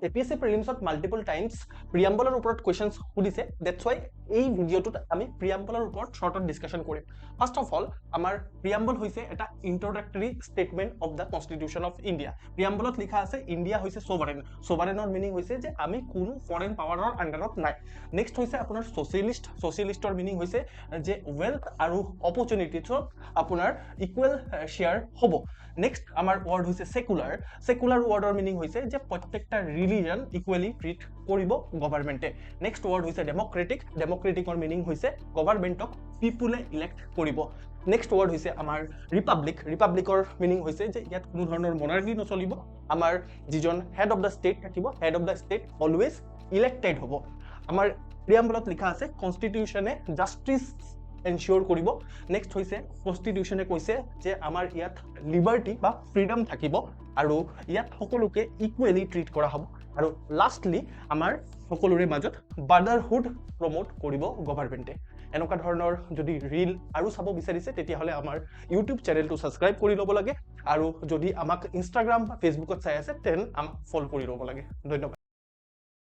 APSC প্ৰিলিমছত multiple times প্ৰিয়াম্বলৰ ওপৰত questions সুধিছে, that's Y এই ভিডিঅ'টোত আমি প্ৰিয়াম্বলৰ ওপৰত শ্বৰ্টত ডিছকাশ্যন কৰিম। ফাৰ্ষ্ট অফ অল, আমাৰ প্ৰিয়াম্বল হৈছে এটা introductory statement of the constitution of India. প্ৰিয়াম্বলত লিখা আছে ইণ্ডিয়া হৈছে ছভাৰেন। ছভাৰেনৰ মিনিং হৈছে যে আমি কোনো ফৰেন পাৱাৰৰ আণ্ডাৰত নাই। নেক্সট হৈছে আপোনাৰ ছ'চিয়েলিষ্ট। ছ'চিয়েলিষ্টৰ মিনিং হৈছে যে ৱেলথ আৰু অপৰচুনিটিছত আপোনাৰ ইকুৱেল শ্বেয়াৰ হ'ব। নেক্সট আমাৰ ৱৰ্ড হৈছে সেকুলাৰ। সেকুলাৰ ৱৰ্ডৰ মিনিং হৈছে যে প্ৰত্যেকটা ৰিলিজন ইকুৱেলি ট্ৰিট কৰিব গভৰ্ণমেণ্টে। নেক্সট ৱৰ্ড হৈছে ডেমক্ৰেটিক। ডেমক্ৰেটিকৰ মিনিং হৈছে গভৰ্ণমেণ্টক পিপুলে ইলেক্ট কৰিব। নেক্সট ৱৰ্ড হৈছে আমাৰ ৰিপাব্লিক। ৰিপাব্লিকৰ মিনিং হৈছে যে ইয়াত কোনো ধৰণৰ মনাৰ্কি নচলিব। আমাৰ যিজন হেড অফ দ্য ষ্টেট থাকিব, head of the state always elected হ'ব। আমাৰ প্ৰিয়াম্বলত লিখা আছে কনষ্টিটিউশ্যনে জাষ্টিচ এনচিয়ৰ কৰিব। নেক্সট হৈছে কনষ্টিটিউশ্যনে কৈছে যে আমাৰ ইয়াত লিবাৰ্টি বা ফ্ৰীডম থাকিব আৰু ইয়াত সকলোকে ইকুৱেলি ট্ৰিট কৰা হ'ব। আৰু লাষ্টলি আমাৰ সকলোৰে মাজত ব্ৰাদাৰহুড প্ৰমোট কৰিব গভৰ্ণমেণ্টে। এনেকুৱা ধৰণৰ যদি ৰিল আৰু চাব বিচাৰিছে তেতিয়াহ'লে আমাৰ ইউটিউব চেনেলটো ছাবস্ক্ৰাইব কৰি ল'ব লাগে, আৰু যদি আমাক ইনষ্টাগ্ৰাম বা ফেচবুকত চাই আছে তেন আমাক ফ'ল' কৰি ল'ব লাগে। ধন্যবাদ।